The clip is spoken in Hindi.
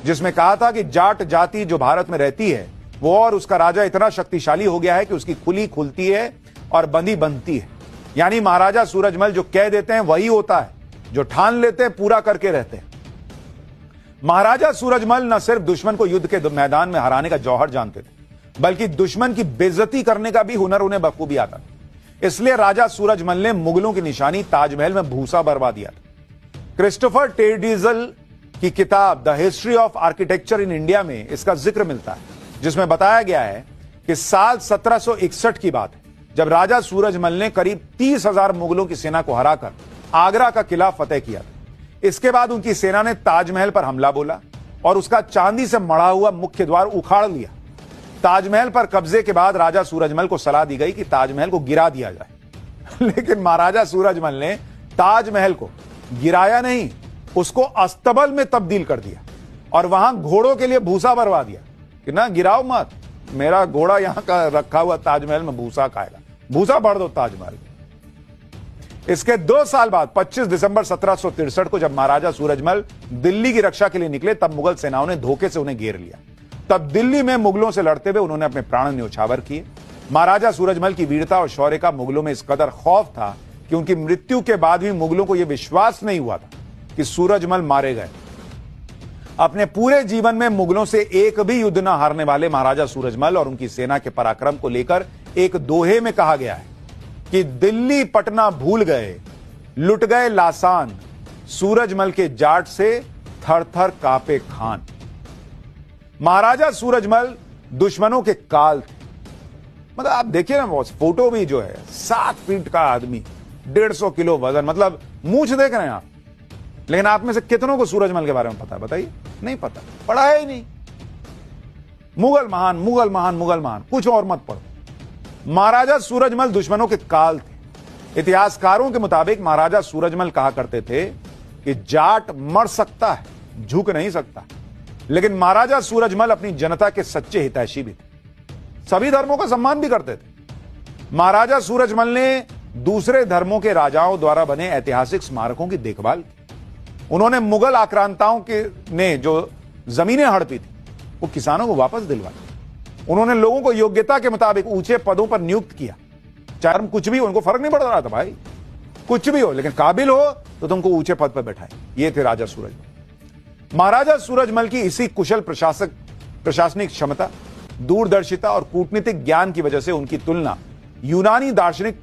जिसमें कहा था कि जाट जाति जो भारत में रहती है वो और उसका राजा इतना शक्तिशाली हो गया है कि उसकी खुली खुलती है और बंदी बनती है। यानी महाराजा सूरजमल जो कह देते हैं वही होता है, जो ठान लेते हैं पूरा करके रहते हैं। महाराजा सूरजमल न सिर्फ दुश्मन को युद्ध के मैदान में हराने का जौहर जानते थे, बल्कि दुश्मन की बेइज्जती करने का भी हुनर उन्हें बखूबी आता था। इसलिए राजा सूरजमल ने मुगलों की निशानी ताजमहल में भूसा बरवा दिया था। क्रिस्टोफर टेडिजल की किताब the history of architecture in India में इसका जिक्र मिलता है, जिसमें बताया गया है कि साल 1761 की बात है, जब राजा सूरजमल ने करीब 30,000 मुगलों की सेना को हराकर आगरा का किला फतेह किया था। इसके बाद उनकी सेना ने ताजमहल पर हमला बोला और उसका चांदी से मढ़ा हुआ मुख्य द्वार उखाड़ लिया। ताजमहल पर कब्जे के बाद राजा सूरजमल को सलाह दी गई कि ताजमहल को गिरा दिया जाए लेकिन महाराजा सूरजमल ने ताजमहल को गिराया नहीं, उसको अस्तबल में तब्दील कर दिया और वहां घोड़ों के लिए भूसा भरवा दिया कि ना गिराओ मत, मेरा घोड़ा यहां का रखा हुआ ताजमहल में भूसा खाएगा, भूसा भर दो ताजमहल। इसके 2 साल बाद 25 दिसंबर 1763 को जब महाराजा सूरजमल दिल्ली की रक्षा के लिए निकले, तब मुगल सेनाओं ने धोखे से उन्हें घेर लिया। तब दिल्ली में मुगलों से लड़ते हुए उन्होंने अपने प्राण न्योछावर किए। महाराजा सूरजमल की वीरता और शौर्य का मुगलों में इस कदर खौफ था कि उनकी मृत्यु के बाद भी मुगलों को यह विश्वास नहीं हुआ था कि सूरजमल मारे गए। अपने पूरे जीवन में मुगलों से एक भी युद्ध न हारने वाले महाराजा सूरजमल और उनकी सेना के पराक्रम को लेकर एक दोहे में कहा गया है कि दिल्ली पटना भूल गए, लुट गए लासान, सूरजमल के जाट से थर थर कांपे खान। महाराजा सूरजमल दुश्मनों के काल थे। मतलब आप देखिए ना, बॉस फोटो भी जो है 7 फीट का आदमी, 150 किलो वजन, मतलब मूंछ देख रहे हैं आप। लेकिन आप में से कितनों को सूरजमल के बारे में पता है? बताइए, नहीं पता, पढ़ा है ही नहीं। मुगल महान, मुगल महान, मुगल महान, कुछ और मत पढ़ो। महाराजा सूरजमल दुश्मनों के काल थे। इतिहासकारों के मुताबिक महाराजा सूरजमल कहा करते थे कि जाट मर सकता है, झुक नहीं सकता। लेकिन महाराजा सूरजमल अपनी जनता के सच्चे हितैषी भी थे, सभी धर्मों का सम्मान भी करते थे। महाराजा सूरजमल ने दूसरे धर्मों के राजाओं द्वारा बने ऐतिहासिक स्मारकों की देखभाल की। उन्होंने मुगल आक्रांताओं के ने जो जमीनें हड़पी थी वो किसानों को वापस दिलवाई। उन्होंने लोगों को योग्यता के मुताबिक ऊंचे पदों पर नियुक्त किया। चाहे कुछ भी हो, उनको फर्क नहीं पड़ रहा था भाई, कुछ भी हो, लेकिन काबिल हो तो तुमको ऊंचे पद पर बैठाए। ये थे राजा सूरजमल। महाराजा सूरजमल की इसी कुशल प्रशासनिक क्षमता, दूरदर्शिता और कूटनीतिक ज्ञान की वजह से उनकी तुलना यूनानी दार्शनिक